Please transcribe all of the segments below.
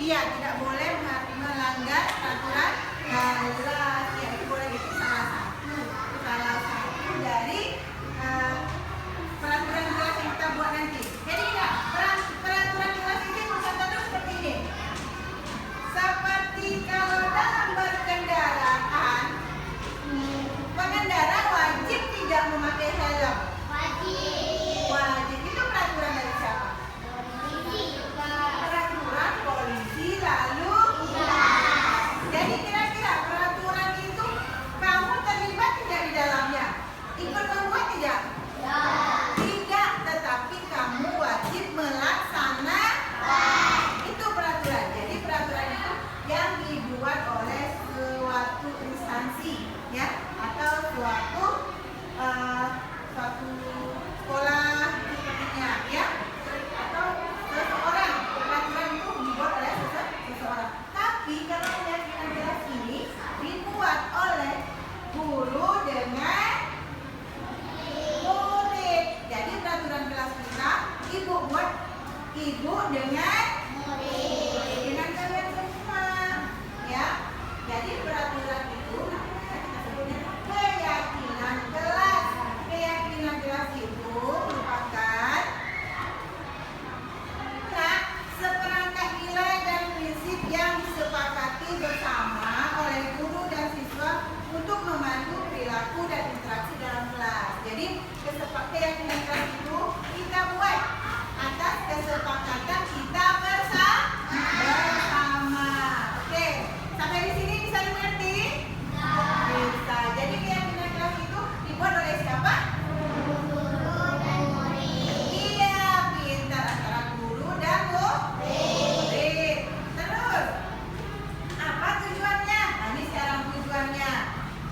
Iya, tidak boleh melanggar peraturan kelas. Ya, itu boleh itu salah satu dari peraturan kelas yang kita buat nanti. Jadi ya, peraturan kelas ini contohnya seperti ini. Seperti kalau dalam berkendaraan, pengendara wajib tidak memakai helm. Wajib. Itu peraturan dari siapa? Peraturan polisi. Lalu jadi kira-kira peraturan itu kamu terlibat tidak di dalamnya? Ikut membuat tidak? Tidak, tetapi kamu wajib melaksanakan. Itu peraturan. Jadi peraturan itu yang dibuat oleh suatu instansi, ya, atau suatu sekolah sepertinya, ya, atau seseorang. Peraturan itu dibuat oleh seseorang. Tapi kalau keyakinan kelas ini dibuat oleh guru dengan murid. Jadi peraturan kelas kita ibu buat, ibu dengan murid, dengan kalian semua, ya. Jadi peraturan itu namanya kita sebutnya keyakinan kelas. Keyakinan kelas itu merupakan seperangkat nilai dan prinsip yang disepakati bersama oleh guru dan siswa untuk memandu perilaku dan interaksi dalam kelas. Jadi keyakinan kelas itu kita buat atas kesepakatan kita bersama. Oke, sampai di sini bisa dimengerti? Bisa. Jadi keyakinan kelas itu dibuat oleh siapa? Iya, pintar antara guru dan murid. Terus, apa tujuannya? Nah, ini sekarang tujuannya.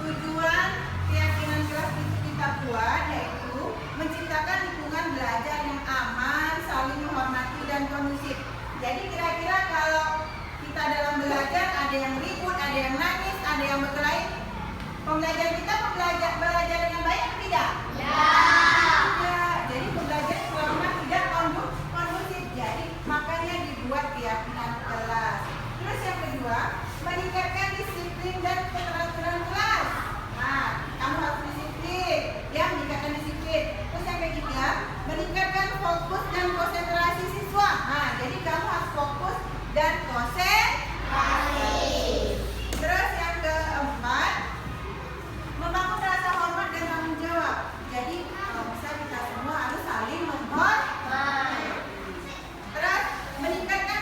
Tujuan keyakinan kelas itu kita buat yaitu menciptakan lingkungan belajar yang aman, saling menghormati dan kondusif. Jadi kira-kira kalau kita dalam belajar ada yang ribut, ada yang nangis, ada yang berkelahi, pembelajaran kita belajar dengan baik atau tidak? Tidak. Jadi pembelajaran selama tidak kondusif. Jadi makanya dibuat keyakinan kelas. Terus yang kedua, meningkatkan disiplin dan keteraturan kelas. Nah, kamu harus disiplin, ya, meningkatkan disiplin. Terus yang ketiga, meningkatkan fokus dan konsentrasi siswa. Nah, jadi kamu harus fokus dan konsentrasi. Terus yang keempat, membangun rasa hormat dan tanggung jawab. Jadi kalau bisa kita semua harus saling menghormati. Terus meningkatkan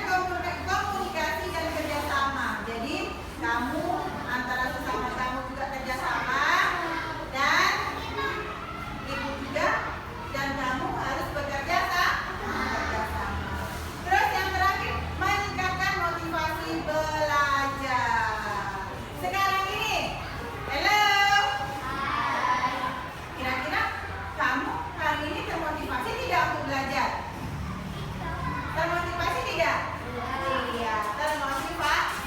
komunikasi dan kerjasama. Jadi kamu antara sesama kamu juga kerjasama, dan ibu juga dan kamu harus bekerja sama. Terus yang terakhir, meningkatkan motivasi belajar. Sekarang ini, hello. Kira-kira kamu hari ini termotivasi tidak untuk belajar? Termotivasi tidak? Iya, termotivasi.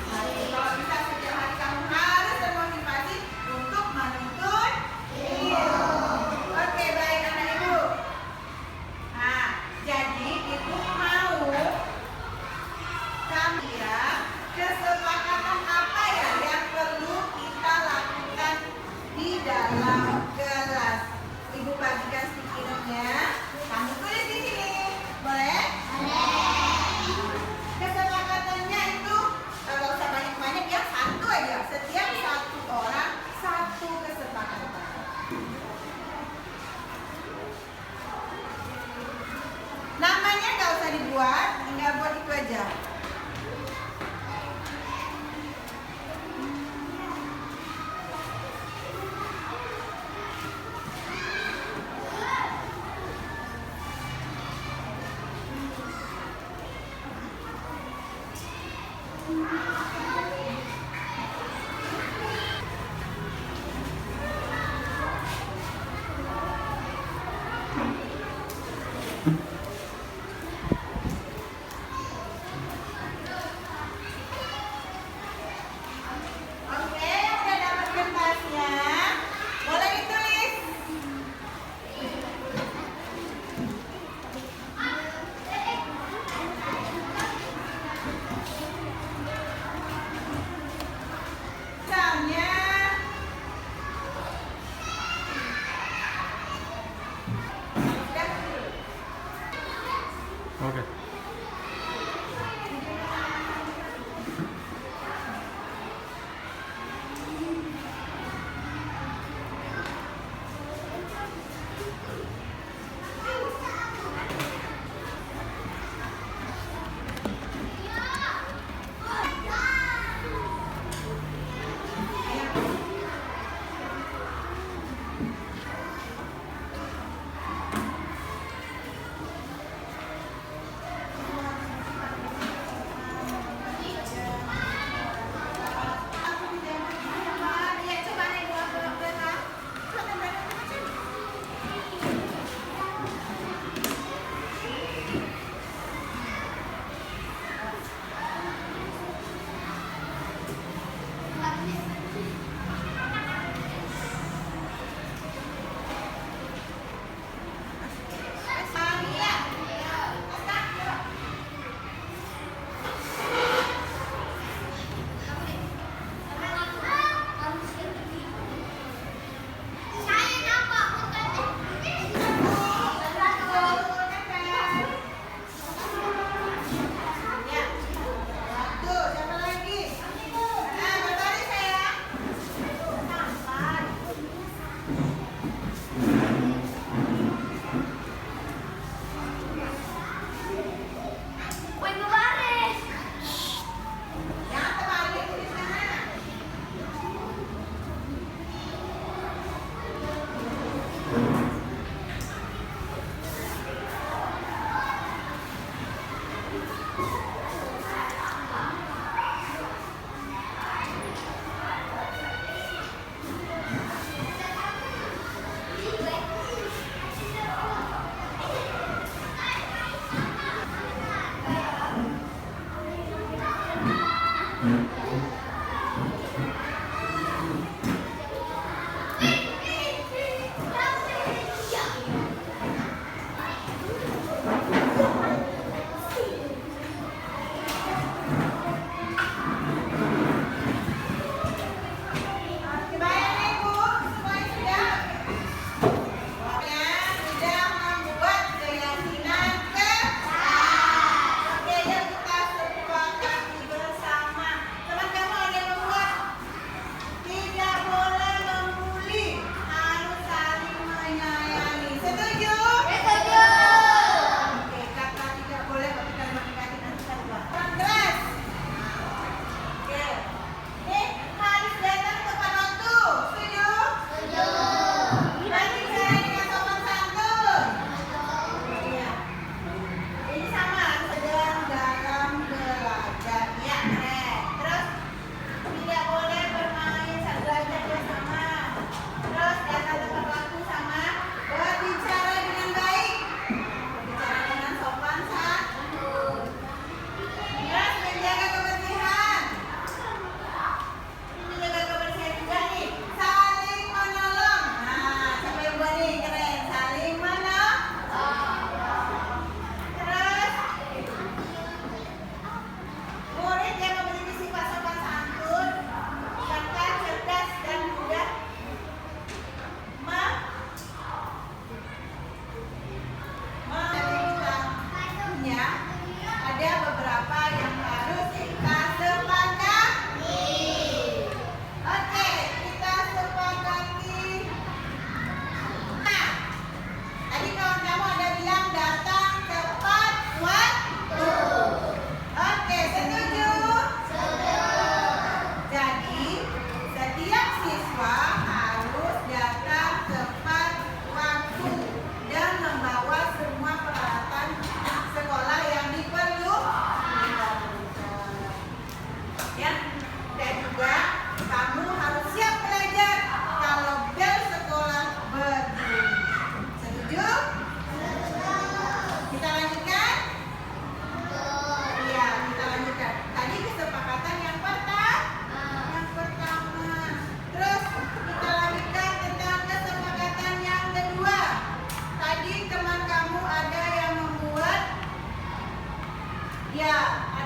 Kalau bisa setiap hari kamu harus termotivasi untuk menuntut ilmu. Oke, baik anak ibu. Nah, jadi ibu mau kami kira kesepakatan apa ya yang perlu kita lakukan di dalam kelas. Ibu bagikan sticky note-nya. Kamu tulis di sini. Boleh? Kesepakatannya itu kalau usah banyak-banyak, ya, satu aja. Setiap satu orang satu kesepakatan. Namanya nggak usah dibuat, tinggal buat itu aja.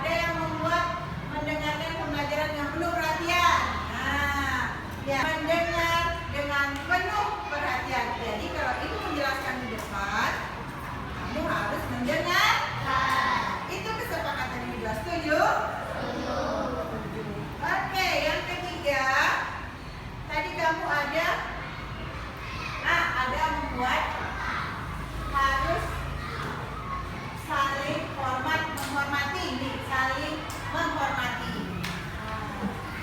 ada yang membuat mendengarkan pembelajaran dengan penuh perhatian. Nah, ya, mendengar dengan penuh perhatian. Jadi kalau ibu menjelaskan di depan, kamu harus mendengar. Itu kesepakatan yang kedua. Setuju? Oke, yang ketiga, tadi kamu ada membuat harus saling menghormati, saling menghormati.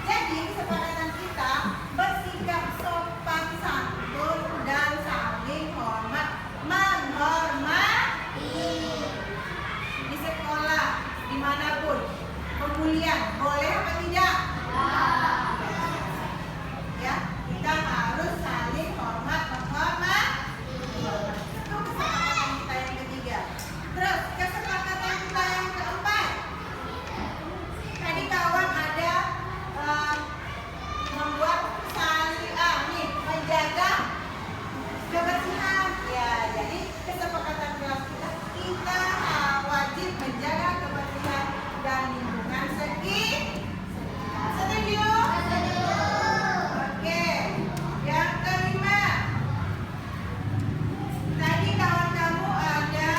Jadi kesepakatan kita bersikap sopan santun dan saling menghormati. Di sekolah, dimanapun, pemulihan, boleh apa tidak? Ya, kita harus saling menghormati. Itu kesepakatan kita yang ketiga. Terus kesepakatan kita yang keempat. Tadi kawan ada membuat menjaga kebersihan. Ya, jadi kesepakatan kelas kita wajib menjaga kebersihan dan lingkungan sekitar. Setuju? Oke. Yang kelima. Tadi kawan kamu ada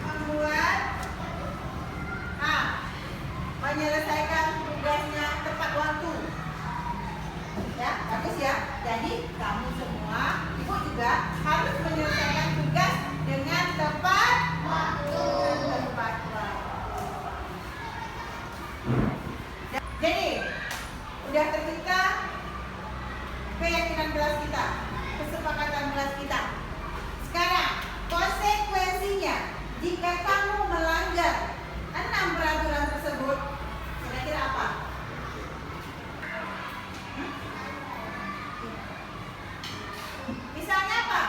membuat menyelesaikan tugasnya tepat waktu. Ya, bagus ya. Jadi kamu semua, ibu juga harus menyelesaikan tugas dengan tepat waktu. Jadi udah tercipta keyakinan kelas kita, kesepakatan kelas kita. Sekarang konsekuensinya jika kamu melanggar 6 peraturan tersebut, kira-kira apa? Misalnya apa?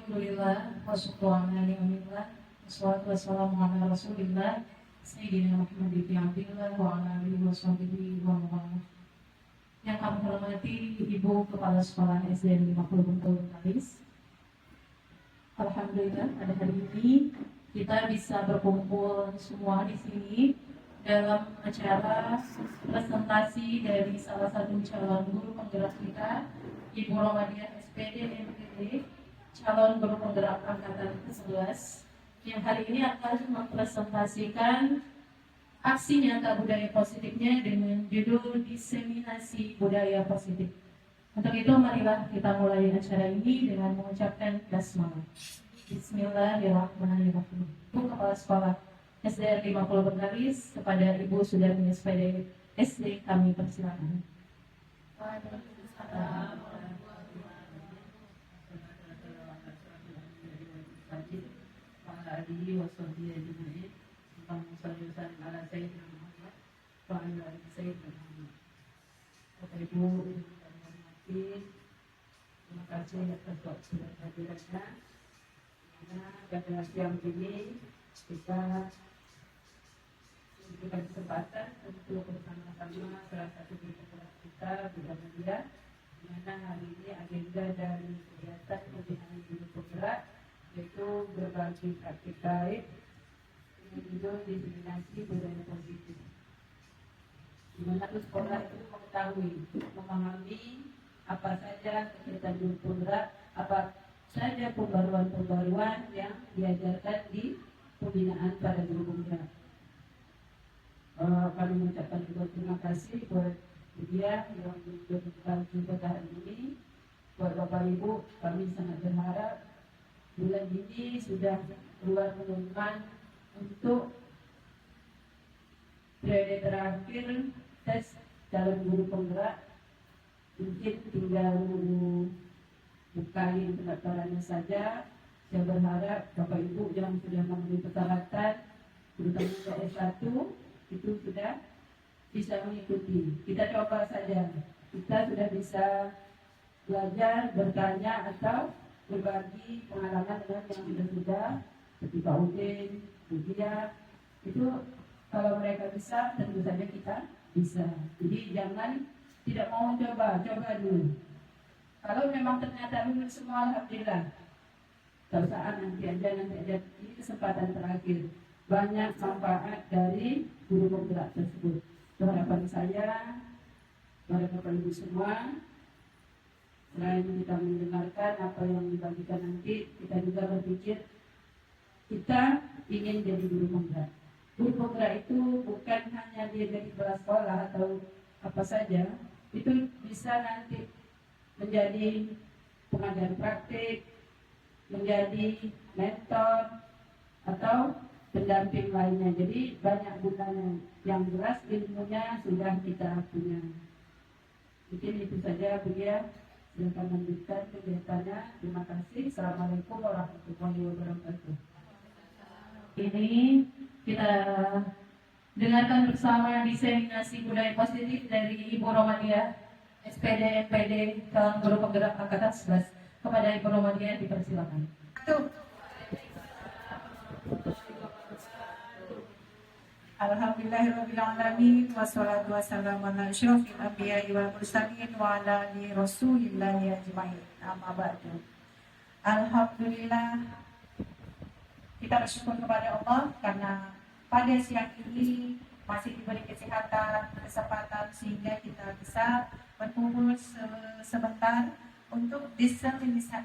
Alhamdulillah, wa syukuran ni'amillah, wassalatu wassalamu ala rasulillah, Sayyidina Muhammad ibn Abdillah, wa ala alihi wa sahbihi wa mawalah. Yang kami hormati Ibu Kepala Sekolah SD 50 Bengkulu Kalis. Alhamdulillah, pada hari ini kita bisa berkumpul semua di sini dalam acara presentasi dari salah satu calon guru penggerak kita, Ibu Romadiah SPD MPD, calon guru penggerak angkatan ke-11, yang hari ini akan mempresentasikan aksi nyata budaya positifnya dengan judul diseminasi budaya positif. Untuk itu marilah kita mulai acara ini dengan mengucapkan basmalah. Bismillahirrahmanirrahim. Ibu Kepala Sekolah SDR 50 Bengkalis, kepada Ibu Sudarmi SPD SD kami persilakan. Waalaikumsalam. Bapak Ibu kami hormati, terima kasih atas waktu sudah hadirnya. Karena pada siang ini kita diberikan kesempatan untuk bersama-sama salah satu penggerak kita Bunda Media, di mana hari ini agenda dari kegiatan pembinaan guru penggerak yaitu berbagi praktik baik dengan judul diseminasi budaya positif. Di mana sekolah itu mengetahui, memahami apa saja kegiatan guru penggerak, apa saja pembaruan-pembaruan yang diajarkan di pembinaan pada guru penggerak. Kami mengucapkan juga terima kasih buat dia yang berbagi pada hari ini. Buat Bapak Ibu, kami sangat berharap bulan ini sudah keluar pengumuman untuk periode terakhir tes calon guru penggerak. Mungkin tinggal bukain pendaftarannya saja. Saya berharap Bapak Ibu yang sudah memenuhi persyaratan, terutama S1, itu sudah bisa mengikuti. Kita coba saja. Kita sudah bisa belajar, bertanya, atau berbagi pengalaman dengan yang sudah seperti Pak Udin, Budia. Itu kalau mereka bisa, tentu saja kita bisa. Jadi jangan tidak mau coba dulu. Kalau memang ternyata lulus semua, alhamdulillah. Saat nanti aja, ini kesempatan terakhir. Banyak manfaat dari guru penggerak tersebut. Harapan saya pada Bapak Ibu semua, selain kita mendengarkan apa yang dibagikan nanti, kita juga berpikir kita ingin jadi guru penggerak. Guru penggerak itu bukan hanya dia jadi kepala sekolah atau apa saja, itu bisa nanti menjadi pengajar praktik, menjadi mentor, atau pendamping lainnya. Jadi banyak gunanya. Yang jelas ilmunya sudah kita punya. Mungkin itu saja Bu Dia. Silakan lanjutkan kegiatannya. Terima kasih. Assalamualaikum warahmatullahi wabarakatuh. Ini kita dengarkan bersama diseminasi budaya positif dari Ibu Romadiah SPD MPD calon guru penggerak angkatan 11. Kepada Ibu Romadiah dipersilakan. Alhamdulillahirrahmanirrahim. Wassalatu wassalamu ala asyrafil anbiya'i wal mursalin wa ala alihi rasulillahi ajma'in. Amma ba'du. Alhamdulillah, kita bersyukur kepada Allah karena pada siang ini masih diberi kesehatan, kesempatan sehingga kita bisa berkumpul sebentar untuk diseminasi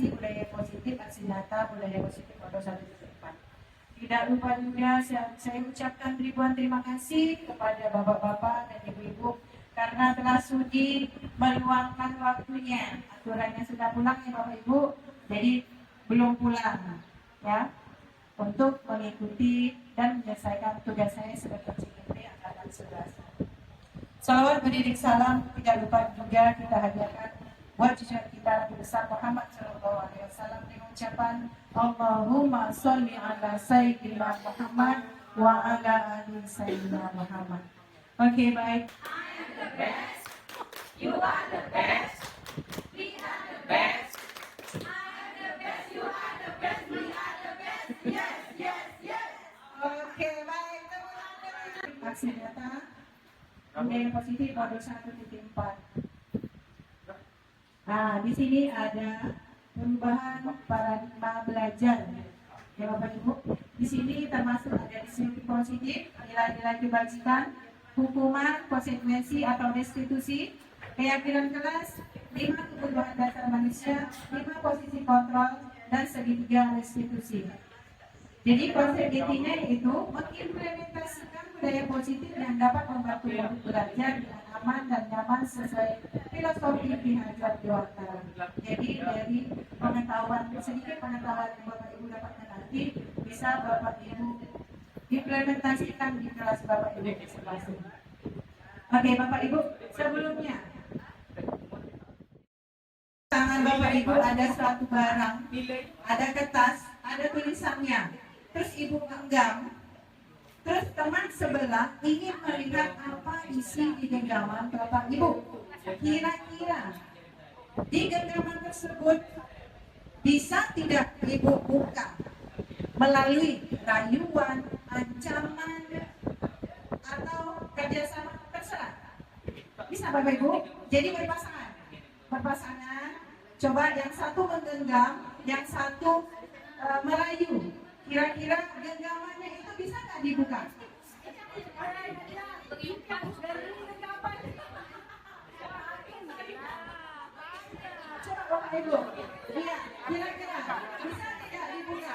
budaya positif, aksi nyata budaya positif pada 1/4. Tidak lupa juga saya ucapkan ribuan terima kasih kepada bapak-bapak dan ibu-ibu karena telah sudi meluangkan waktunya. Aturannya sudah pulang ya Bapak Ibu, jadi belum pulang ya, untuk mengikuti dan menyelesaikan tugas saya sebagai CMP Angkatan 11. Salawat beriring salam tidak lupa juga kita hadirkan buat cucu kita Nabi besar Muhammad SAW dengan ucapan Allahumma sholli ala Sayyidina Muhammad wa ala ali Sayyidina Muhammad. Oke, baik. I am the best. You are the best. We are the best. I am budaya positif modul 1.4. Nah, di sini ada perubahan paradigma belajar. Ya Bapak Ibu, di sini termasuk ada disiplin positif, nilai-nilai kebajikan, hukuman, konsekuensi atau restitusi, keyakinan kelas, 5 kebutuhan dasar manusia, 5 posisi kontrol, dan segitiga restitusi. Jadi konsep intinya itu mengimplementasikan budaya positif yang dapat membantu murid belajar dengan aman dan nyaman sesuai filosofi Ki-Hajar Dewantara. Jadi dari pengetahuan, sedikit pengetahuan yang Bapak Ibu dapatkan nanti bisa Bapak Ibu implementasikan di kelas Bapak Ibu masing-masing. Oke Bapak Ibu, sebelumnya tangan Bapak Ibu ada suatu barang, ada kertas, ada tulisannya. Terus Ibu genggam, terus teman sebelah ingin melihat apa isi di genggaman Bapak Ibu. Kira-kira di genggaman tersebut bisa tidak Ibu buka melalui rayuan, ancaman, atau kerjasama, terserah. Bisa Bapak Ibu? Jadi berpasangan. Berpasangan, coba yang satu menggenggam, yang satu merayu. Kira-kira genggamannya itu bisa nggak dibuka? Coba Bapak Ibu, lihat kira-kira bisa tidak dibuka?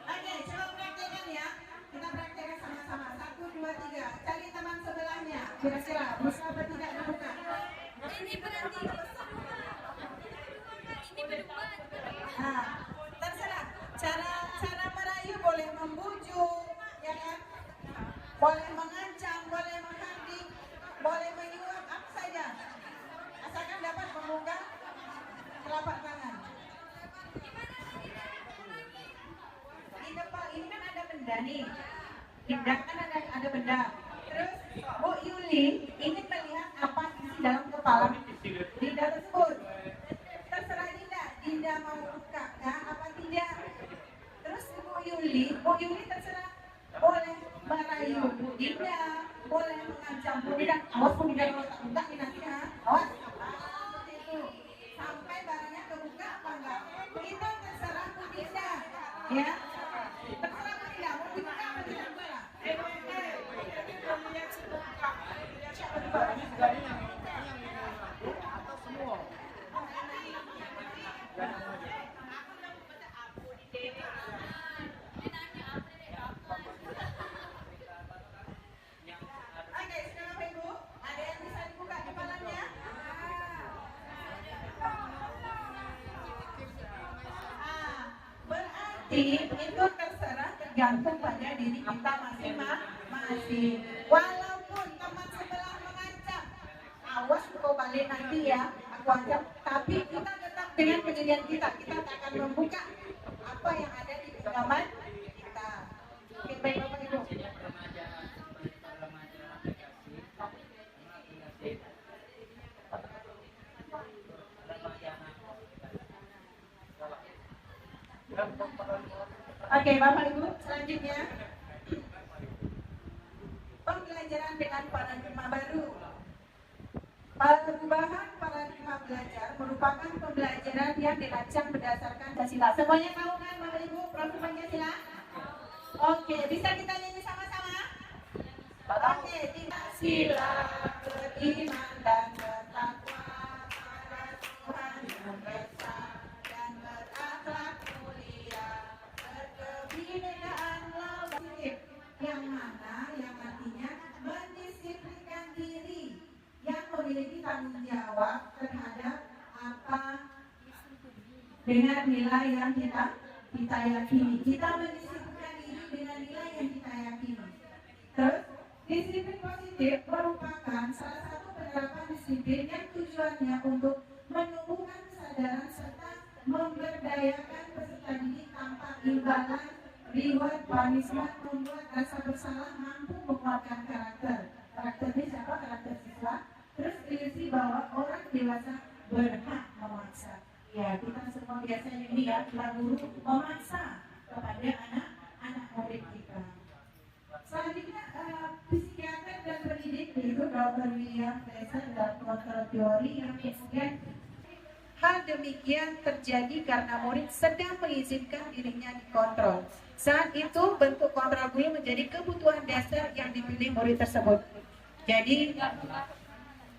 Oke, coba praktekkan ya. Kita praktekkan sama-sama. 1, 2, 3. Cari teman sebelahnya. Kira-kira bisa apa tidak dibuka? Nah, terserah. Cara merayu boleh membujuk, ya kan? Boleh mengancam, boleh menghardik, boleh menyuap, apa saja. Asalkan dapat membuka telapak tangan. Di depan ini kan ada benda nih. Di belakang kan ada benda. Terus Bu Yuli ingin melihat apa isi dalam kepala Dinda tersebut. Terserah Dinda mau buka kah apa tidak. Terus Bu Yuli terserah boleh merayu Bu Dinda, boleh mengancam Bu Dinda. Awas Bu Dinda kalau tak buka ini nanti ya. Awas. Itu sampai barangnya kebuka apa enggak? Itu terserah Bu Dinda. Ya. Terserah Bu Dinda mau dibuka apa tidak buka. Oke, sudah Bapak Ibu? Ada yang bisa dibuka kepalanya? Berarti itu terserah tergantung pada diri kita masing-masing. Walaupun teman sebelah mengancam, awas kau balik nanti ya, aku ancam. Tapi kita tetap dengan pendirian kita tak akan membuka apa yang ada di genggaman kita. Oke, baik Bapak Ibu. Oke, Bapak Ibu, selanjutnya pembelajaran dengan paradigma baru. Perubahan paradigma belajar merupakan pembelajaran yang dirancang berdasarkan Pancasila. Semuanya tahu kan Bapak Ibu produk Pancasila? Oke, bisa kita nyanyi sama-sama? Oke, Pancasila beriman dan bertakwa pada Tuhan yang esa dan berakhlak mulia, berkebinekaan positif, yang mana yang artinya mendisiplinkan diri, yang memiliki tanggung jawab terhadap apa dengan nilai yang kita yakini. Kita mendisiplinkan diri dengan nilai yang kita yakini. Terus disiplin positif merupakan salah satu penerapan disiplin yang tujuannya untuk menumbuhkan kesadaran serta memberdayakan peserta didik tanpa imbalan, reward, punishment, membuat rasa bersalah, mampu menguatkan karakter. Karakter ini Ya, kita semua biasanya ini ya, kita guru memaksa kepada anak-anak murid kita. Selanjutnya, psikiater dan pendidik yaitu Dr. William Fraser dan Dr. Teori yang kemudian hal demikian terjadi karena murid sedang mengizinkan dirinya dikontrol. Saat itu bentuk kontrol guru menjadi kebutuhan dasar yang dipilih murid tersebut. Jadi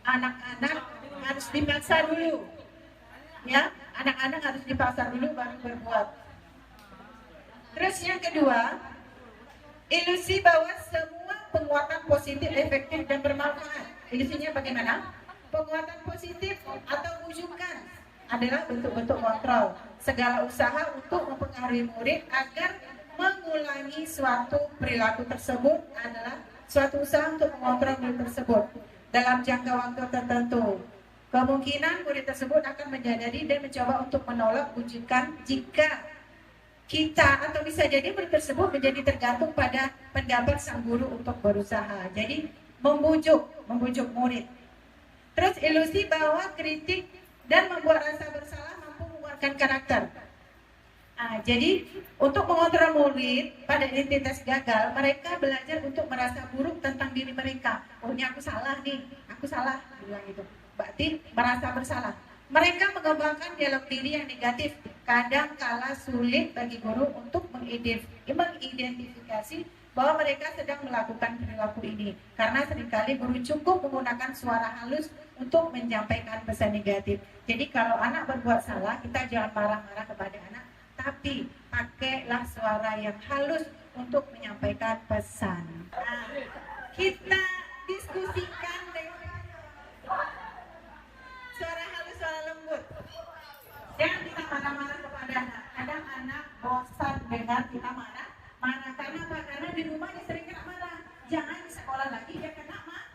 anak-anak harus dipaksa dulu, ya, anak-anak harus dipaksa dulu baru berbuat. Terus yang kedua, ilusi bahwa semua penguatan positif efektif dan bermanfaat. Ilusinya bagaimana? Penguatan positif atau bujukan adalah bentuk-bentuk kontrol. Segala usaha untuk mempengaruhi murid agar mengulangi suatu perilaku tersebut adalah suatu usaha untuk mengontrol murid tersebut dalam jangka waktu tertentu. Kemungkinan murid tersebut akan menyadari dan mencoba untuk menolak bujukan jika kita atau bisa jadi murid tersebut menjadi tergantung pada pendapat sang guru untuk berusaha. Jadi membujuk murid. Terus ilusi bahwa kritik dan membuat rasa bersalah mampu menguatkan karakter. Jadi untuk mengontrol murid pada identitas gagal, mereka belajar untuk merasa buruk tentang diri mereka. Oh, ini aku salah nih, aku salah, bilang gitu. Berarti merasa bersalah. Mereka mengembangkan dialog diri yang negatif. Kadang kala sulit bagi guru untuk mengidentifikasi bahwa mereka sedang melakukan perilaku ini. Karena seringkali guru cukup menggunakan suara halus untuk menyampaikan pesan negatif. Jadi kalau anak berbuat salah, kita jangan marah-marah kepada anak, tapi pakailah suara yang halus untuk menyampaikan pesan. Kita diskusikan dengan suara halus, suara lembut. Jangan kita marah-marah kepada anak. Kadang anak bosan dengar kita marah. Karena apa? Karena di rumah dia sering kena marah. Jangan di sekolah lagi dia kena marah.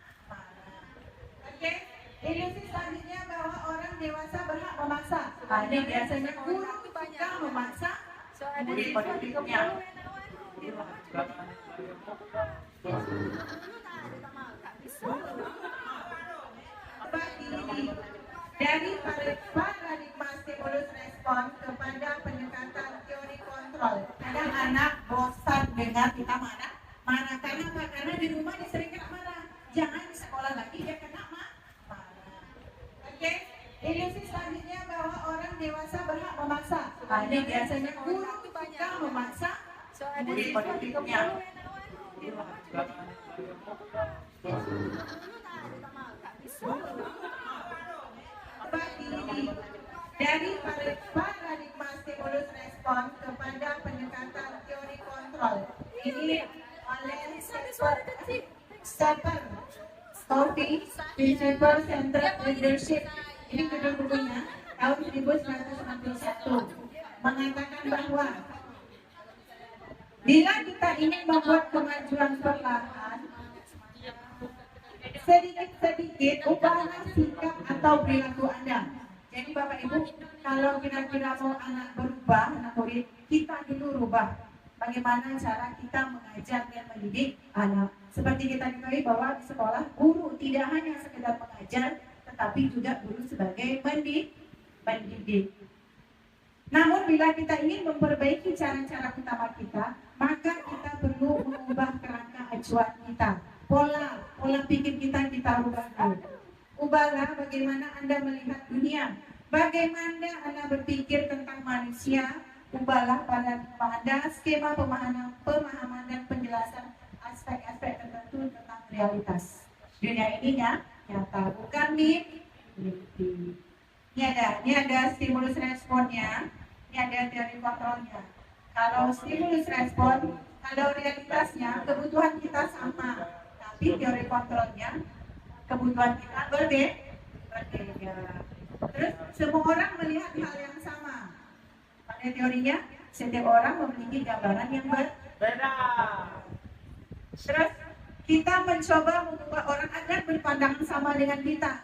Oke? Ilusi selanjutnya bahwa orang dewasa berhak memaksa. Ini biasanya guru suka memaksa murid-muridnya. Dari paradigma stimulus respon kepada pendekatan teori kontrol. Kadang anak bosan dengar kita marah. Karena apa? Karena di rumah dia sering kena marah. Jangan di sekolah lagi dia kena marah. Oke? Ilusi selanjutnya bahwa orang dewasa berhak memaksa. Ini biasanya guru suka memaksa murid-muridnya. Dari paradigma stimulus respon kepada pendekatan teori kontrol. Ini oleh Stephen Covey, Principle Centered Leadership. Ini judul bukunya tahun 1991 mengatakan bahwa bila kita ingin membuat kemajuan perlahan, sedikit-sedikit ubahlah sikap atau perilaku Anda. Jadi Bapak Ibu, kalau kira-kira mau anak berubah, anak murid, kita dulu rubah. Bagaimana cara kita mengajar dan mendidik anak. Seperti kita ketahui bahwa di sekolah, guru tidak hanya sekedar mengajar, tetapi juga guru sebagai mendidik. Namun bila kita ingin memperbaiki cara-cara utama kita, maka kita perlu mengubah kerangka acuan kita. Pola pikir kita ubah dulu. Ubahlah bagaimana Anda melihat dunia, bagaimana Anda berpikir tentang manusia. Ubahlah paradigma Anda, skema pemahaman dan penjelasan aspek-aspek tertentu tentang realitas dunia ini nyata, bukan mimpi. Ini ada stimulus responnya, ini ada teori kontrolnya. Kalau stimulus respon, kalau realitasnya kebutuhan kita sama, tapi teori kontrolnya kebutuhan kita berbeda. Terus semua orang melihat hal yang sama. Pada teorinya, setiap orang memiliki gambaran yang berbeda. Terus kita mencoba mengubah orang agar berpandangan sama dengan kita.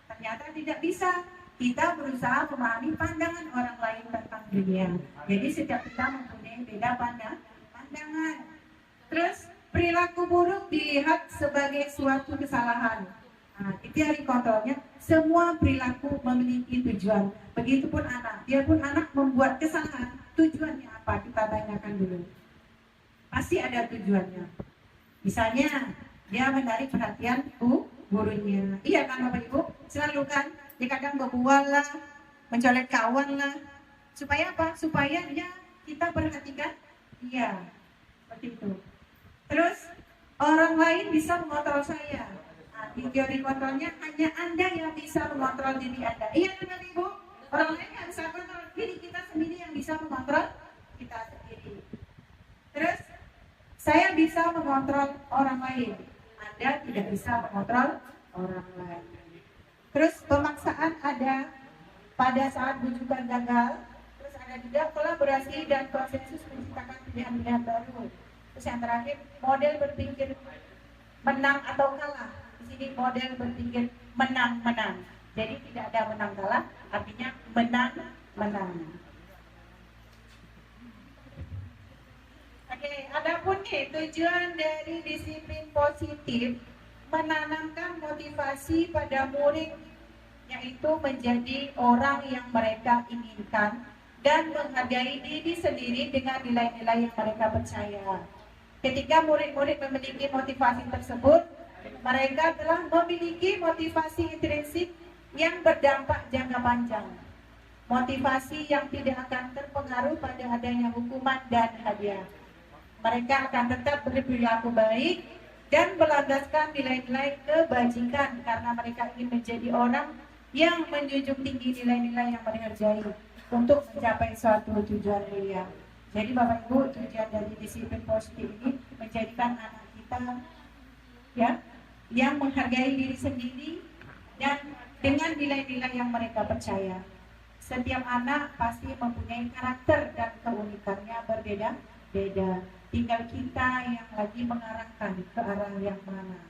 Ternyata tidak bisa. Kita berusaha memahami pandangan orang lain tentang dunia. Jadi setiap kita mempunyai beda pandangan. Terus perilaku buruk dilihat sebagai suatu kesalahan. Nah, teori kontrolnya, semua perilaku memiliki tujuan. Begitupun anak, biarpun anak membuat kesalahan, tujuannya apa? Kita tanyakan dulu. Pasti ada tujuannya. Misalnya, dia menarik perhatian gurunya. Iya kan Bapak Ibu? Selalu kan? Dia kadang berbual lah, mencolek kawan lah. Supaya apa? Supaya dia kita perhatikan. Iya, seperti itu. Terus, orang lain bisa mengontrol saya. Di teori kontrolnya hanya Anda yang bisa mengontrol diri Anda. Iya kan Ibu? Orang lain yang bisa mengontrol diri kita sendiri yang bisa mengontrol kita sendiri. Terus saya bisa mengontrol orang lain. Anda tidak bisa mengontrol orang lain. Terus pemaksaan ada pada saat bujukan gagal. Terus ada juga kolaborasi dan konsensus menciptakan pilihan-pilihan baru. Terus yang terakhir model berpikir menang atau kalah. Di sini model berpikir menang-menang. Jadi tidak ada menang kalah, artinya menang-menang. Oke, adapun nih tujuan dari disiplin positif menanamkan motivasi pada murid, yaitu menjadi orang yang mereka inginkan dan menghargai diri sendiri dengan nilai-nilai yang mereka percaya. Ketika murid-murid memiliki motivasi tersebut, mereka telah memiliki motivasi intrinsik yang berdampak jangka panjang. Motivasi yang tidak akan terpengaruh pada adanya hukuman dan hadiah. Mereka akan tetap berperilaku baik dan melandaskan nilai-nilai kebajikan karena mereka ingin menjadi orang yang menjunjung tinggi nilai-nilai yang menghargai untuk mencapai suatu tujuan mulia. Jadi Bapak Ibu, tujuan dari disiplin positif ini menjadikan anak kita ya yang menghargai diri sendiri dan dengan nilai-nilai yang mereka percaya. Setiap anak pasti mempunyai karakter dan keunikannya berbeda-beda. Tinggal kita yang lagi mengarahkan ke arah yang mana.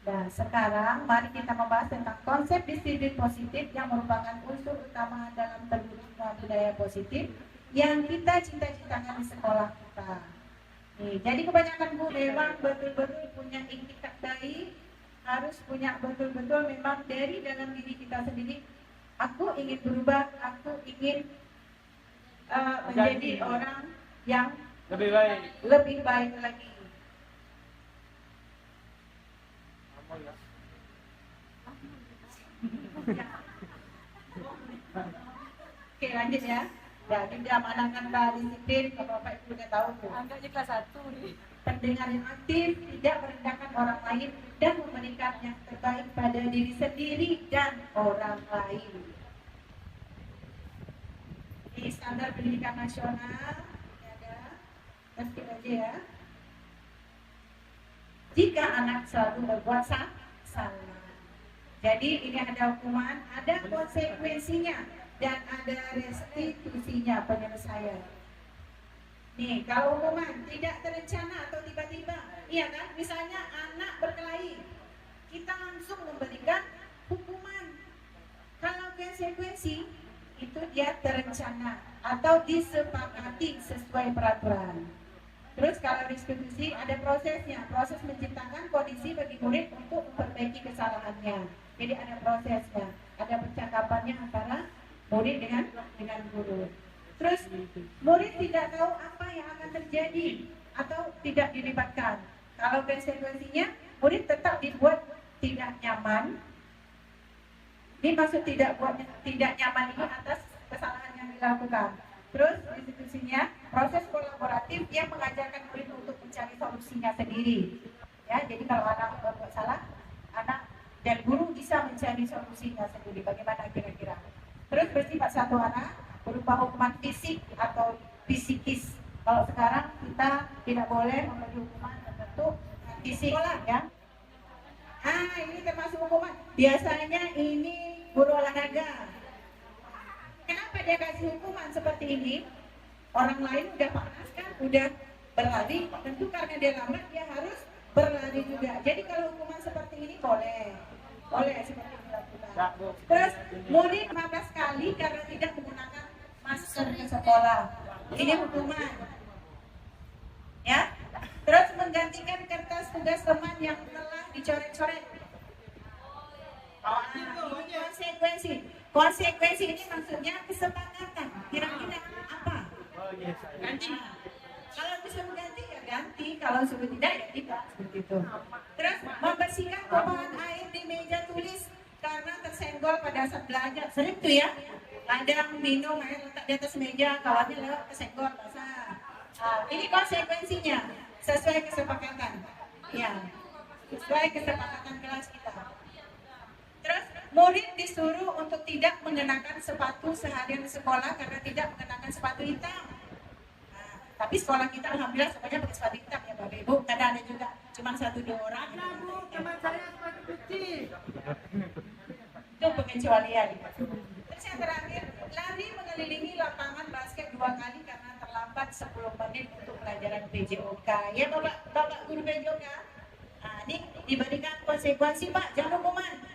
Nah, sekarang mari kita membahas tentang konsep disiplin positif yang merupakan unsur utama dalam terwujudnya budaya positif yang kita cita-citakan di sekolah kita. Nih, jadi kebanyakan guru memang betul-betul punya itikat baik, harus punya betul-betul memang dari dalam diri kita sendiri. Aku ingin berubah, aku ingin menjadi orang yang lebih baik lagi. Oke, lanjut ya. Ya, tidak menanamkan disiplin, kalau Bapak Ibu sudah tahu tuh. Anggapnya kelas 1 nih. Pendengar yang aktif, tidak merendahkan orang lain dan memberikan yang terbaik pada diri sendiri dan orang lain. Ini standar pendidikan nasional. Pasti aja ya. Jika anak selalu berbuat salah. Jadi ini ada hukuman, ada konsekuensinya, dan ada restitusinya, penyelesaian. Nih, kalau hukuman tidak terencana atau tiba-tiba, iya kan? Misalnya anak berkelahi, kita langsung memberikan hukuman. Kalau konsekuensi itu dia terencana atau disepakati sesuai peraturan. Terus kalau restitusi ada prosesnya, proses menciptakan kondisi bagi murid untuk memperbaiki kesalahannya. Jadi ada prosesnya, ada percakapannya antara murid dengan guru. Terus murid tidak tahu apa yang akan terjadi atau tidak dilibatkan. Kalau konsekuensinya murid tetap dibuat tidak nyaman. Ini maksud tidak nyaman ini atas kesalahan yang dilakukan. Terus institusinya proses kolaboratif yang mengajarkan murid untuk mencari solusinya sendiri. Ya, jadi kalau anak berbuat salah, anak dan guru bisa mencari solusinya sendiri. Bagaimana kira-kira? Terus bersifat satu anak berupa hukuman fisik atau psikis. Kalau sekarang kita tidak boleh memberi hukuman tertentu fisik ya. Ini termasuk hukuman. Biasanya ini guru olahraga. Kenapa dia kasih hukuman seperti ini? Orang lain udah panas kan, udah berlari. Tentu karena dia lambat, dia harus berlari juga. Jadi kalau hukuman seperti ini boleh seperti ini dilakukan. Terus murid 15 kali karena tidak menggunakan masker ke sekolah. Ini hukuman. Ya. Terus menggantikan kertas tugas teman yang telah dicoret-coret. Ini konsekuensi. Konsekuensi ini maksudnya kesepakatan. Kira-kira apa? Ganti. Kalau disuruh ganti ya ganti, kalau suruh tidak ya tidak, seperti itu. Terus membersihkan tumpahan air di meja tulis karena tersenggol pada saat belajar. Sering tuh ya, kadang minum air letak di atas meja, kawannya lewat kesenggol basah. Ini konsekuensinya sesuai kesepakatan. Ya, sesuai kesepakatan kelas kita. Terus murid disuruh untuk tidak mengenakan sepatu seharian di sekolah karena tidak mengenakan sepatu hitam. Tapi sekolah kita alhamdulillah semuanya pakai sepatu hitam ya Bapak Ibu. Kadang ada juga cuma 1-2 orang. Teman saya sepatu kecil. Itu pengecualian. Terus yang terakhir, lari mengelilingi lapangan basket 2 kali karena terlambat 10 menit untuk pelajaran PJOK. Ya Bapak Guru PJOK. Ini diberikan konsekuensi Pak, jangan hukuman.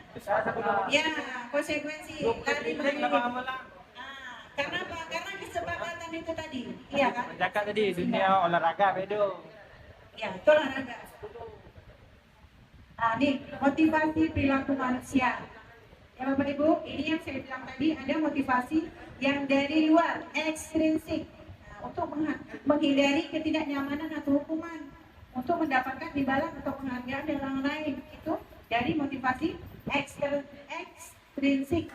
Ya, konsekuensi lari mengelilingi. Karena apa? Karena kesepakatan itu tadi. Iya kan? Cakap tadi dunia olahraga bedo. Ya, itu olahraga. Ini motivasi perilaku manusia. Ya Bapak Ibu, ini yang saya bilang tadi ada motivasi yang dari luar, ekstrinsik. Untuk menghindari ketidaknyamanan atau hukuman, untuk mendapatkan imbalan atau penghargaan dari orang lain. Itu dari motivasi ekstrinsik.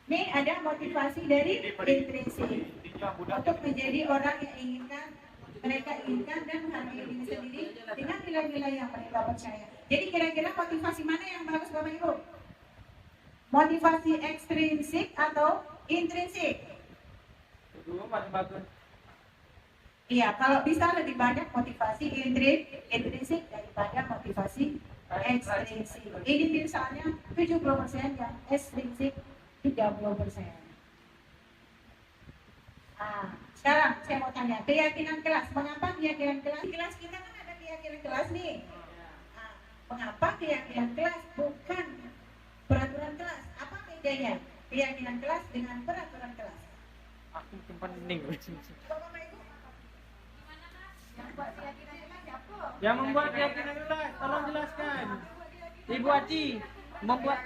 Ini ada motivasi dari intrinsik untuk menjadi orang yang mereka inginkan dan menghargai diri sendiri dengan nilai-nilai yang mereka percaya. Jadi kira-kira motivasi mana yang bagus Bapak Ibu? Motivasi ekstrinsik atau intrinsik? Kedua paling bagus. Iya, kalau bisa lebih banyak motivasi intrinsik daripada motivasi ekstrinsik. Ini misalnya 70% yang ekstrinsik, 30%. Sekarang saya mau tanya, keyakinan kelas. Mengapa keyakinan kelas? Di kelas kita kan ada keyakinan kelas nih. Mengapa keyakinan kelas bukan peraturan kelas? Apa bedanya keyakinan kelas dengan peraturan kelas? Aku penting. Bapak Ibu, yang buat keyakinan kelas siapa? Yang membuat keyakinan kelas, tolong jelaskan. Ibu Aci membuat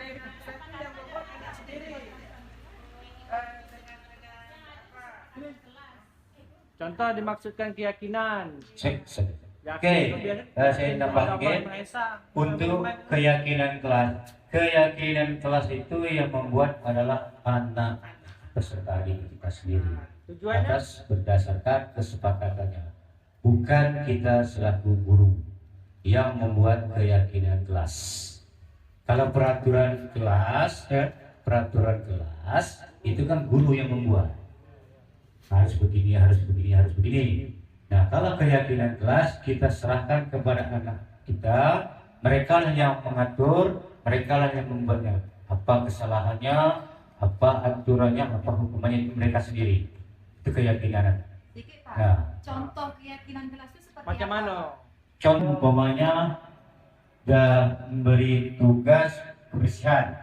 contoh dimaksudkan keyakinan. Oke, saya tambahkan untuk keyakinan kelas itu yang membuat adalah anak peserta didik kita sendiri atas berdasarkan kesepakatannya, bukan kita selaku guru yang membuat keyakinan kelas. Kalau peraturan kelas itu kan guru yang membuat, harus begini, harus begini, harus begini. Nah, kalau keyakinan kelas kita serahkan kepada anak kita, mereka lah yang mengatur, mereka lah yang membuatnya. Apa kesalahannya, apa aturannya, apa hukumannya, itu mereka sendiri. Itu keyakinan. Sedikit Pak, Nah, contoh keyakinan kelas itu seperti Macam apa? mana? contoh umpamanya memberi tugas kebersihan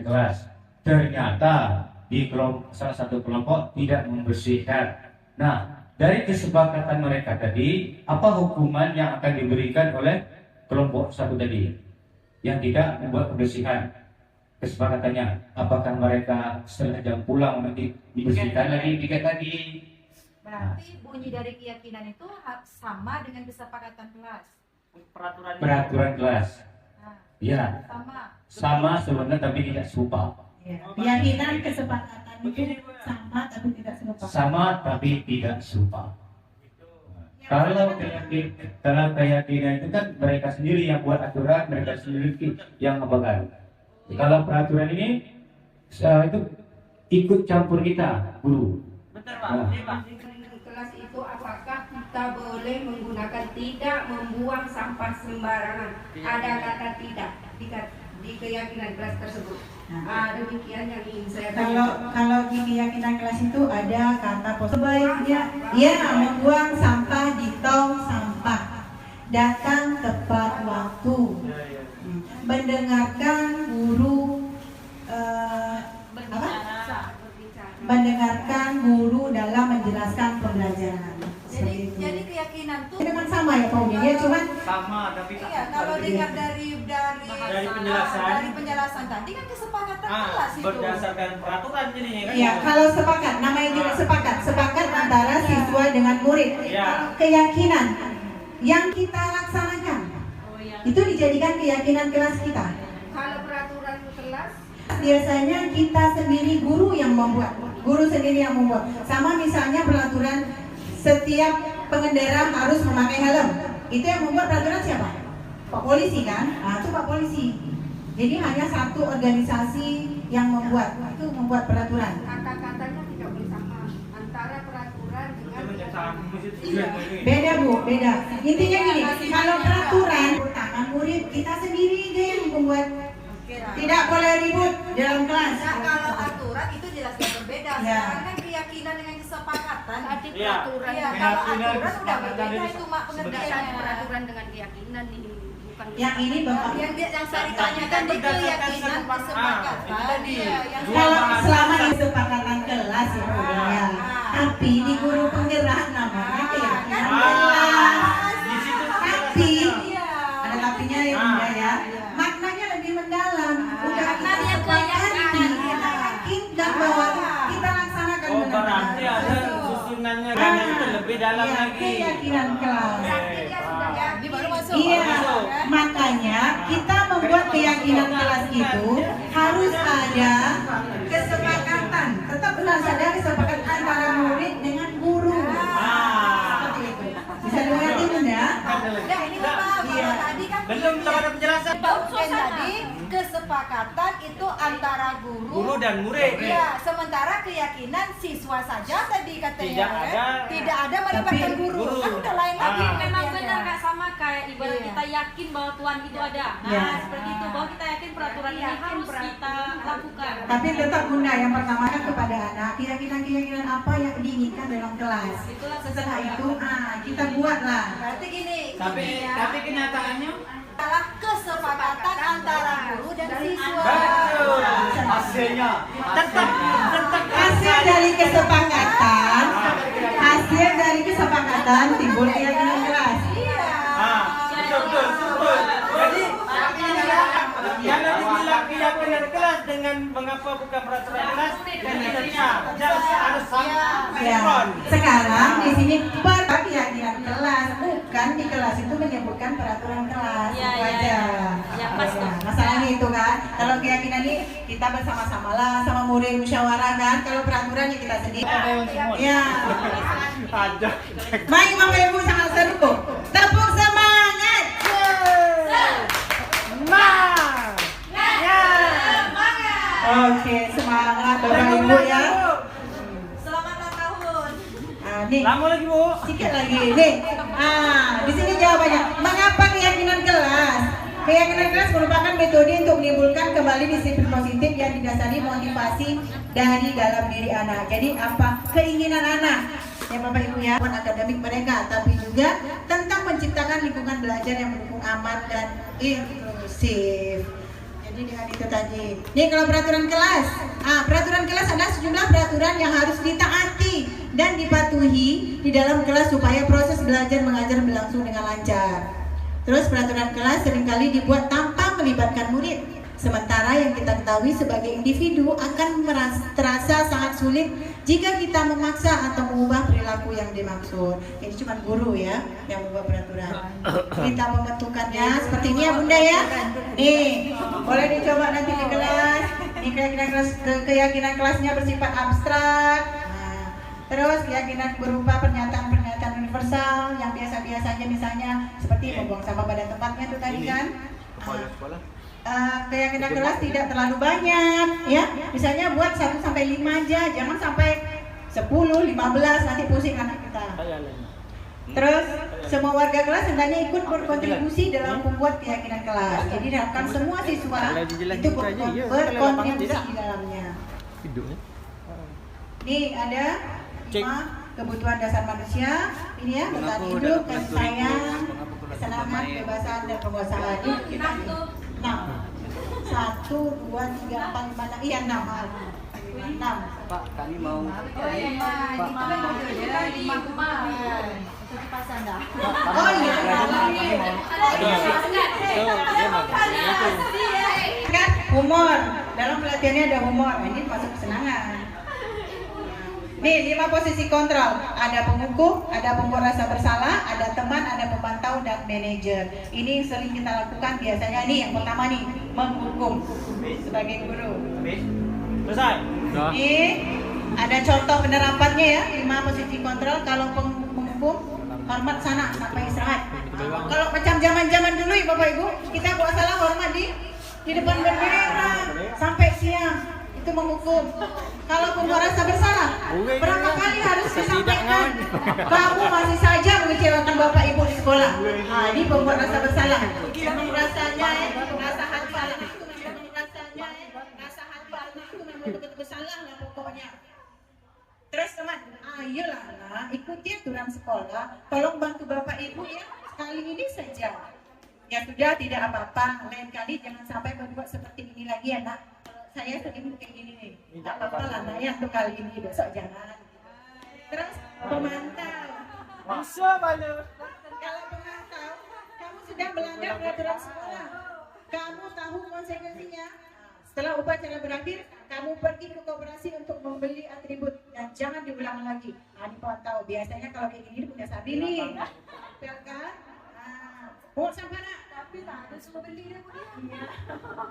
kelas. Ternyata di salah satu kelompok tidak membersihkan. Nah, dari kesepakatan mereka tadi, apa hukuman yang akan diberikan oleh kelompok satu tadi yang tidak membuat kebersihan? Kesepakatannya, apakah mereka setelah jam pulang nanti dibersihkan lagi, tiket lagi? Berarti bunyi dari keyakinan itu sama dengan kesepakatan kelas. Peraturan kelas. Nah, Ya, sama. sebenarnya tapi tidak serupa. Keyakinan kesepakatan itu sama tapi tidak serupa. Sama tapi tidak serupa. Kalau keyakinan itu kan mereka sendiri yang buat aturan, mereka sendiri yang ngebagal. Kalau peraturan ini itu ikut campur kita, guru. Bentar Pak, Nah. ini Pak. Kelas itu apakah kita boleh menggunakan tidak membuang sampah sembarangan? Ada kata tidak di keyakinan kelas tersebut. Demikian yang ingin saya tanyakan. Kalau di keyakinan kelas itu ada kata positif. Sebaiknya membuang sampah di tong sampah, datang tepat waktu, mendengarkan guru mendengarkan guru dalam menjelaskan pembelajaran. Jadi keyakinan tuh Memang sama ya Pak Udin ya, cuman Sama tapi iya, kalau dengar dari penjelasan tadi kan kesepakatan kelas itu. berdasarkan peraturan jadinya kan. ya kalau sepakat, namanya juga sepakat antara siswa dengan murid. Iya. Keyakinan yang kita laksanakan itu dijadikan keyakinan kelas kita. Kalau peraturan kelas Biasanya kita sendiri guru yang membuat, sama misalnya peraturan setiap pengendara harus memakai helm. Itu yang membuat peraturan siapa? Pak Polisi kan? Nah, itu Pak Polisi. Jadi hanya satu organisasi yang membuat peraturan. kata-katanya tidak boleh sama antara peraturan dengan Beda Bu, beda. Intinya gini, kalau peraturan tangan murid kita sendiri deh yang membuat. Tidak boleh ribut dalam kelas. Nah, kalau aturan itu jelas berbeda. Ya. Sekarang kan keyakinan dengan kesepakatan. Tadi Iya. peraturan Iya, kalau aturan udah berbeda itu mak pengertiannya. peraturan dengan keyakinan ini bukan Yang ini Bapak. Yang saya tanyakan itu keyakinan kesepakatan. itu tadi. Iya, yang Kalau selama ini kesepakatan kelas ya Bu, ya. Tapi di guru penggerak namanya keyakinan kelas. Di situ Tapi Iya. ada tapinya ya Bunda ya. Maknanya lebih mendalam. Udah kita sepakati, kita yakinkan bahwa kita laksanakan oh benar-benar. berarti ada susunannya kan itu lebih dalam Iya, lagi. keyakinan kelas. Ini baru masuk. Iya, makanya kita membuat keyakinan kelas itu harus ada kesepakatan. Tetap harus ada kesepakatan antara murid dengan guru. Seperti itu. Bisa dimengerti Bunda? Nah, ini Bapak, Iya. kalau tadi kan Belum ada penjelasan. Bapak tadi kesepakatan itu antara Guru dan murid. Iya, sementara keyakinan siswa saja tadi katanya. Tidak ada. Melibatkan Tapi- guru. Kan udah lain lagi. Memang pengertiannya. benar Kak, sama kayak ibarat Iya. kita yakin bahwa Tuhan itu ada. Nah, Iya. seperti itu bahwa kita yakin peraturan ini harus kita lakukan. Tapi tetap Bunda yang pertama kan kepada anak keyakinan-keyakinan apa yang diinginkan dalam kelas. Itulah Setelah itu kita buatlah. Berarti gini. Tapi kenyataannya adalah kesepakatan antara guru dan siswa. betul. Hasilnya tetap Hasil dari kesepakatan timbul keyakinan kelas. Iya. betul. Jadi kalau dibilang keyakinan kelas dengan mengapa bukan peraturan kelas tidak harus Ya, sekarang di sini keyakinan kelas, bukan di kelas itu menyebutkan peraturan kelas. Iya, Itu iya, aja. iya. Ya, pas, Ya, masalahnya itu kan. Kalau keyakinan ini kita bersama-sama lah sama murid musyawarah kan. Kalau peraturan ya kita sendiri. Ya. Aja. Baik Bapak Ibu sangat seru. Tepuk semangat. Oke, semangat Bapak Ibu ya. Selamat ulang tahun. Nih. Lama lagi Bu. Sedikit lagi. Nih. Di sini jawabannya. Mengapa keyakinan kelas? Keyakinan kelas merupakan metode untuk menimbulkan kembali disiplin positif yang didasari motivasi dari dalam diri anak. Jadi apa? Keinginan anak. Ya Bapak Ibu ya, bukan akademik mereka, tapi juga tentang menciptakan lingkungan belajar yang mendukung aman dan inklusif. Jadi dengan itu tadi. Nih kalau peraturan kelas, peraturan kelas adalah sejumlah peraturan yang harus ditaati dan dipatuhi di dalam kelas supaya proses belajar mengajar berlangsung dengan lancar. Terus peraturan kelas seringkali dibuat tanpa melibatkan murid. Sementara yang kita ketahui sebagai individu akan terasa sangat sulit jika kita memaksa atau mengubah perilaku yang dimaksud. Ini cuma guru ya yang membuat peraturan. Kita membentukannya seperti ini ya Bunda ya. Nih, boleh dicoba nanti di kelas. Ini keyakinan kelasnya bersifat abstrak. Terus keyakinan berupa pernyataan-pernyataan universal yang biasa-biasa aja, misalnya seperti membuang sampah pada tempatnya tuh tadi kan. Keyakinan kelas tidak terlalu banyak ya, misalnya buat 1 sampai 5 aja, jangan sampai 10, 15 nanti pusing anak kita. Terus semua warga kelas hendaknya ikut berkontribusi dalam membuat keyakinan kelas. Jadi diharapkan semua siswa itu berkontribusi di dalamnya. Ini ada 5 kebutuhan dasar manusia. Ini ya, bertahan hidup, kasih sayang, kesenangan, kebebasan dan penguasaan. Ini kita 6. 1, 2, 3, 4, 5, 6. Iya 6 hal. Pak, kami mau. Oh iya, itu kan modelnya 5 kemarin. Untuk dipasang dah. Oh iya, kan humor. Dalam pelatihannya ada humor. Ini masuk kesenangan. Nih, 5 posisi kontrol. Ada pengukuh, ada pembuat rasa bersalah, ada teman, ada pemantau, dan manajer. Ini yang sering kita lakukan biasanya. Nih, yang pertama nih, menghukum sebagai guru. Selesai. Ini ada contoh penerapannya ya, 5 posisi kontrol. Kalau penghukum, hormat sana sampai istirahat. Kalau macam zaman-zaman dulu ya Bapak Ibu, kita buat salah hormat di depan bendera sampai siang. Itu menghukum. Kalau pembuat rasa bersalah, berapa kali harus disampaikan? Kamu masih saja mengecewakan Bapak Ibu di sekolah. Nah, ini pembuat rasa bersalah. Memang rasanya rasa hati anak itu memang rasanya rasa hati anak itu memang betul-betul bersalah lah pokoknya. Terus teman, ayolah nak, ikuti aturan sekolah. Tolong bantu Bapak Ibu ya, sekali ini saja. Ya sudah, tidak apa-apa. Lain kali jangan sampai berbuat seperti ini lagi ya nak. Saya sering kayak gini nih. Tidak apa-apa lah nak ya, untuk kali ini, besok jangan. Terus pemantau. Bisa malu. Kalau pemantau, kamu sudah melanggar peraturan sekolah. Kamu tahu konsekuensinya. Setelah upacara berakhir, kamu pergi ke koperasi untuk membeli atribut dan jangan diulang lagi. Nah, dipantau. Biasanya kalau kayak gini punya sabi nih. Pel kan? Mau sampai nak? Tapi tak ada semua beli dia punya.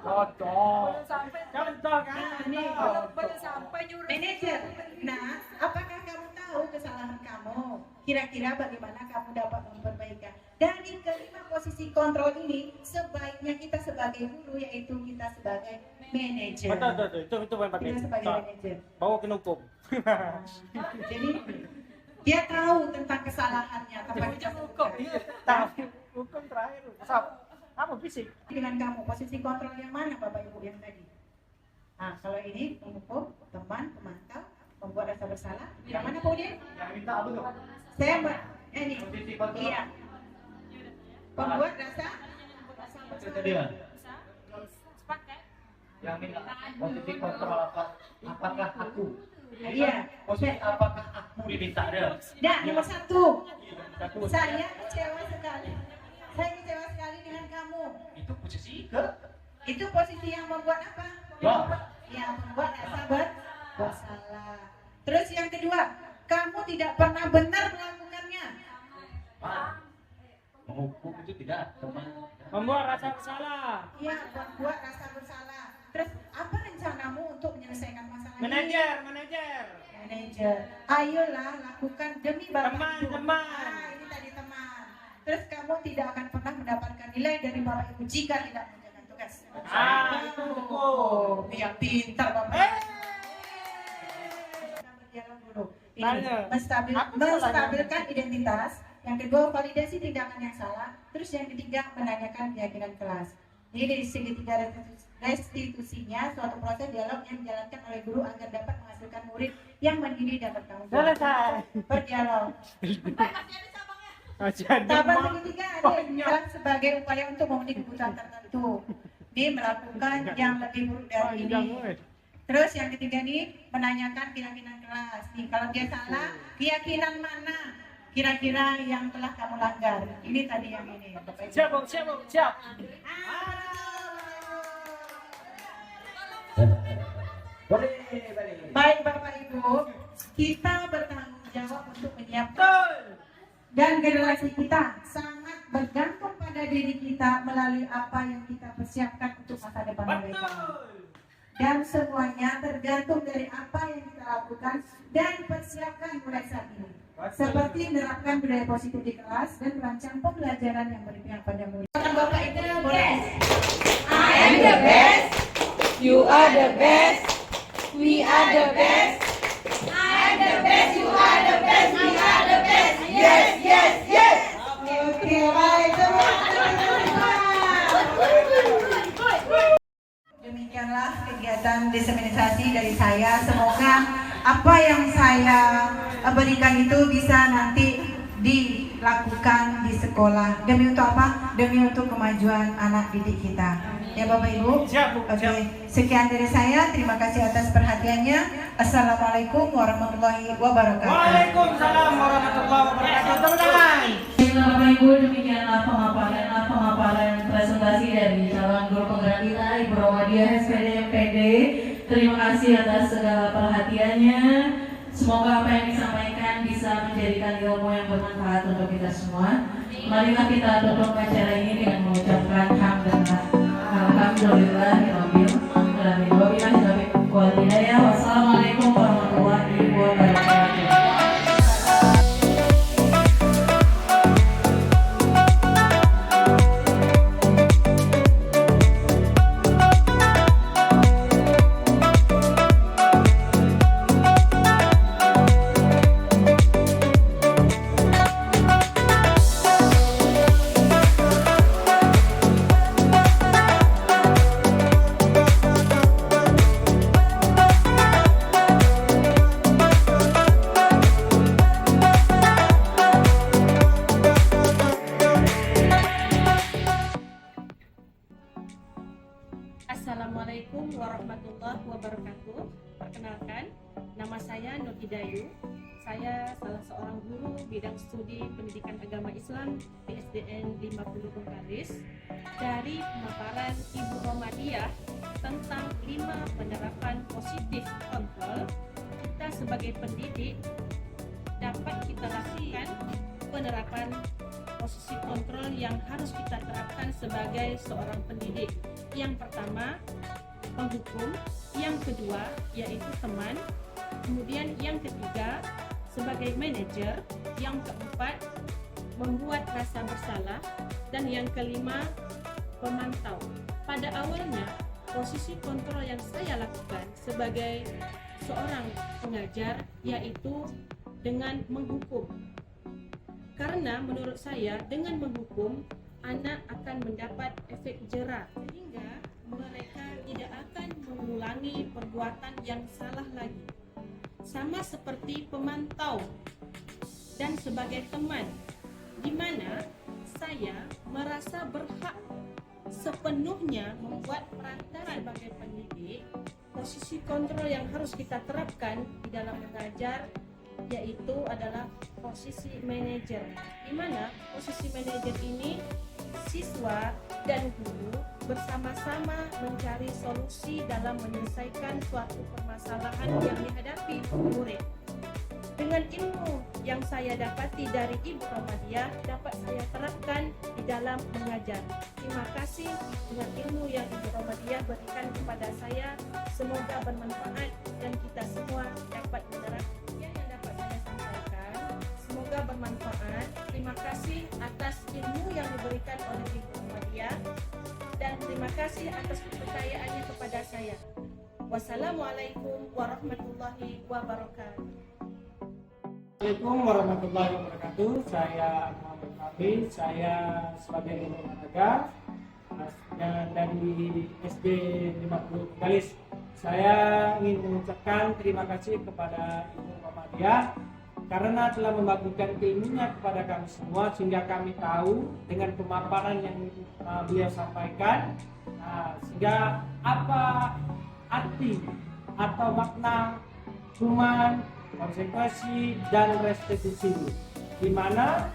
Contoh. Sampai Contoh kan. Nih, pada sampai nyuruh. manajer. Nah, apakah kamu tahu kesalahan kamu? Kira-kira bagaimana kamu dapat memperbaikinya? Dari kelima posisi kontrol ini, sebaiknya kita sebagai guru, yaitu kita sebagai manajer. Betul. Itu yang penting. Kita sebagai manajer. Bawa kena hukum. Jadi dia tahu tentang kesalahannya tanpa kita sebutkan. Tahu. Hukum terakhir. Apa fisik? Dengan kamu posisi kontrol yang mana Bapak Ibu yang tadi? Nah, kalau ini menghukum, teman, pemantau, membuat rasa bersalah. Yang mana kemudian? Yang minta apa tuh? Saya ini. Posisi kontrol. Iya. Pembuat rasa Itu tadi ya. Yang minta posisi kontrol apakah aku? Iya. Posisi apakah aku diminta ada? Nah, nomor 1. Satu. Saya kecewa sekali. Saya kecewa sekali dengan kamu. Itu posisi ke? Itu posisi yang membuat apa? Ya. Yang membuat rasa bersalah. Terus yang kedua, kamu tidak pernah benar melakukannya. Pak, menghukum itu tidak teman. Membuat rasa bersalah. Iya, membuat rasa bersalah. Terus apa rencanamu untuk menyelesaikan masalah ini? Manajer. Ayolah lakukan demi Bapak Ibu. Teman. Ini tadi teman. Terus kamu tidak akan pernah mendapatkan nilai dari Bapak Ibu jika tidak mengerjakan tugas. Itu hukum. Yang pintar Bapak. Kita berdialog dulu. Ini Tanya. menstabilkan identitas. Yang kedua, validasi tindakan yang salah. Terus yang ketiga, menanyakan keyakinan kelas. Jadi dari segi tiga restitusinya, suatu proses dialog yang dijalankan oleh guru agar dapat menghasilkan murid yang mandiri dan bertanggung jawab. Selesai. Berdialog. Masih Tahapan ada. ketiga adalah sebagai upaya untuk memenuhi kebutuhan tertentu. Dia melakukan yang lebih buruk dari ini. Terus yang ketiga nih, menanyakan keyakinan kelas. Nih, kalau dia salah, keyakinan mana kira-kira yang telah kamu langgar? Ini tadi yang ini. Bapak Ibu. Siap. Baik Bapak Ibu, kita bertanggung jawab untuk menyiapkan dan generasi kita sangat bergantung pada diri kita melalui apa yang kita persiapkan untuk masa depan mereka. Dan semuanya tergantung dari apa yang kita lakukan dan persiapkan mulai saat ini. Seperti menerapkan budaya positif di kelas dan merancang pembelajaran yang berpihak pada murid. Bapak Ibu boleh. I am the best. You are the best. We are the best. I am the best. You are the best. We are the best. Yes. Oke, baik teman-teman. Demikianlah kegiatan diseminasi dari saya. Semoga apa yang saya berikan itu bisa nanti dilakukan di sekolah. Demi untuk apa? Demi untuk kemajuan anak didik kita. Ya Bapak Ibu. Siap, Bu. Oke, Siap. sekian dari saya. Terima kasih atas perhatiannya. Assalamualaikum warahmatullahi wabarakatuh. Waalaikumsalam warahmatullahi wabarakatuh. Tepuk tangan. Bapak Ibu, demikianlah pemaparan presentasi dari calon guru penggerak kita Ibu Romadia SPD MPD. Terima kasih atas segala perhatiannya. Semoga apa yang disampaikan bisa menjadikan ilmu yang bermanfaat untuk kita semua. Marilah kita tutup acara ini dengan mengucapkan alhamdulillahirabbil alamin. Wabillahi taufiq wal hidayah. Wassalamualaikum warahmatullahi wabarakatuh. Assalamualaikum warahmatullahi wabarakatuh. Perkenalkan, nama saya Nur Hidayu. Saya salah seorang guru bidang studi pendidikan agama Islam di SDN 50 Bengkalis. Dari pemaparan Ibu Romadia tentang 5 penerapan positif kontrol, kita sebagai pendidik dapat kita lakukan penerapan posisi kontrol yang harus kita terapkan sebagai seorang pendidik. Yang pertama, penghukum. Yang kedua, yaitu teman. Kemudian yang ketiga, sebagai manajer. Yang keempat, membuat rasa bersalah. Dan yang kelima, pemantau. Pada awalnya, posisi kontrol yang saya lakukan sebagai seorang pengajar yaitu dengan menghukum. Karena menurut saya dengan menghukum anak akan mendapat efek jera sehingga mereka tidak akan mengulangi perbuatan yang salah lagi. Sama seperti pemantau dan sebagai teman, di mana saya merasa berhak sepenuhnya membuat perantaran sebagai pendidik. Posisi kontrol yang harus kita terapkan di dalam mengajar yaitu adalah posisi manajer, di mana posisi manajer ini siswa dan guru bersama-sama mencari solusi dalam menyelesaikan suatu permasalahan yang dihadapi murid. Dengan ilmu yang saya dapati dari Ibu Romadia dapat saya terapkan di dalam mengajar. Terima kasih dengan ilmu yang Ibu Romadia berikan kepada saya, semoga bermanfaat dan kita semua dapat menerapkan. Semoga bermanfaat. Terima kasih atas ilmu yang diberikan oleh Ibu Romadia dan terima kasih atas kepercayaannya kepada saya. Wassalamualaikum warahmatullahi wabarakatuh. Assalamualaikum warahmatullahi wabarakatuh. Saya Muhammad Nabi. Saya sebagai guru olahraga dari SD 50 Bengkalis. Saya ingin mengucapkan terima kasih kepada Ibu Romadia karena telah membagikan ilmunya kepada kami semua sehingga kami tahu dengan pemaparan yang beliau sampaikan sehingga apa arti atau makna hukuman, konsekuensi dan restitusi, di mana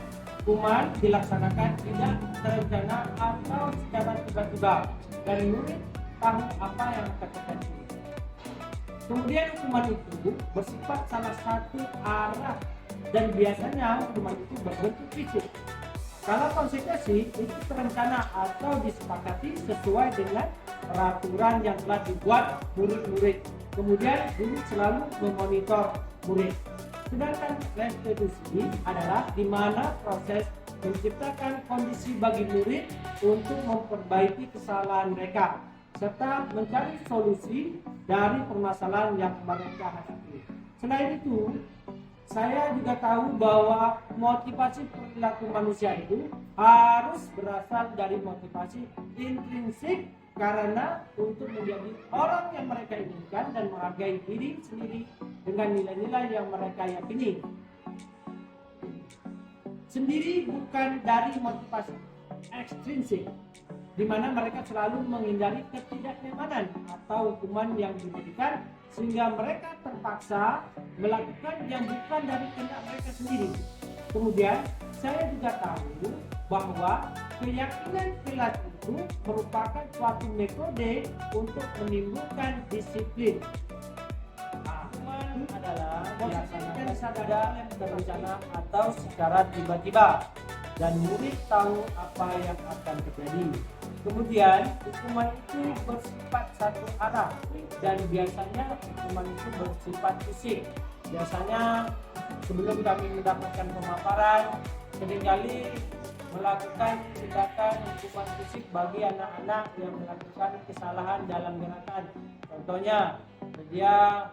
hukuman dilaksanakan tidak terencana atau secara tiba-tiba dan murid tahu apa yang akan terjadi. Kemudian hukuman itu bersifat salah satu arah dan biasanya hukuman itu berbentuk fisik. Kalau konsekuensi itu terencana atau disepakati sesuai dengan peraturan yang telah dibuat murid-murid. Kemudian guru selalu memonitor murid. Sedangkan restitusi adalah di mana proses menciptakan kondisi bagi murid untuk memperbaiki kesalahan mereka serta mencari solusi dari permasalahan yang mereka hadapi. Selain itu, saya juga tahu bahwa motivasi perilaku manusia itu harus berasal dari motivasi intrinsik karena untuk menjadi orang yang mereka inginkan dan menghargai diri sendiri dengan nilai-nilai yang mereka yakini. Sendiri bukan dari motivasi ekstrinsik. di mana mereka selalu menghindari ketidaknyamanan atau hukuman yang diberikan sehingga mereka terpaksa melakukan yang bukan dari kehendak mereka sendiri. Kemudian saya juga tahu bahwa keyakinan kelas itu merupakan suatu metode untuk menimbulkan disiplin. Hukuman adalah dilaksanakan secara berencana atau secara tiba-tiba dan murid tahu apa yang akan terjadi. Kemudian hukuman itu bersifat satu arah dan biasanya hukuman itu bersifat fisik. Biasanya sebelum kami mendapatkan pemaparan, seringkali melakukan tindakan hukuman fisik bagi anak-anak yang melakukan kesalahan dalam gerakan. Contohnya, dia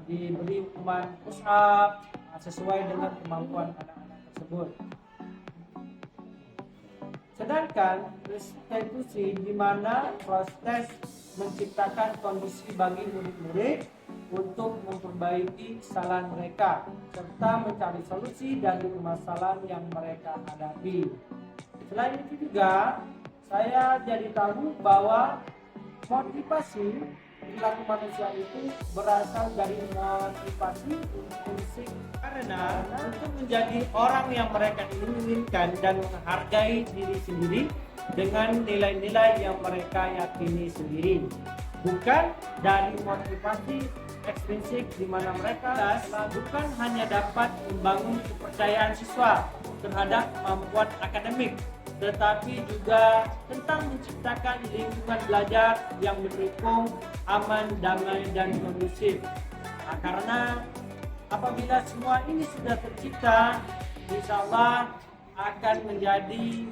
diberi hukuman push up sesuai dengan kemampuan anak-anak tersebut. Sedangkan restitusi di mana proses menciptakan kondisi bagi murid-murid untuk memperbaiki kesalahan mereka serta mencari solusi dari permasalahan yang mereka hadapi. Selain itu juga saya jadi tahu bahwa motivasi perilaku manusia itu berasal dari motivasi intrinsik, karena untuk menjadi orang yang mereka inginkan dan menghargai diri sendiri dengan nilai-nilai yang mereka yakini sendiri, bukan dari motivasi ekstrinsik di mana mereka bukan hanya dapat membangun kepercayaan siswa terhadap kemampuan akademik, tetapi juga tentang menciptakan lingkungan belajar yang mendukung, aman, damai, dan kondusif. Nah, karena apabila semua ini sudah tercipta, insya Allah akan menjadi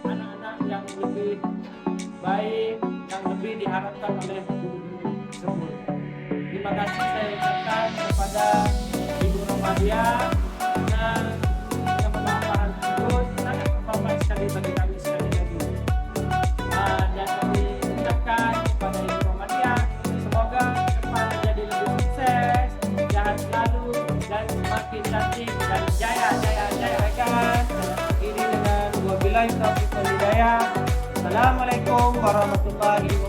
anak-anak yang lebih baik, yang lebih diharapkan oleh guru-guru tersebut. Terima kasih saya ucapkan kepada Ibu Romadia dan pemaparan tersebut sangat bermanfaat sekali bagi kami sekali lagi. Dan kami ucapkan kepada Ibu Romadia, semoga depan menjadi lebih sukses, sehat selalu dan semakin cantik dan jaya. Ini dengan wabillahi taufiq wal hidayah. Assalamualaikum warahmatullahi wabarakatuh.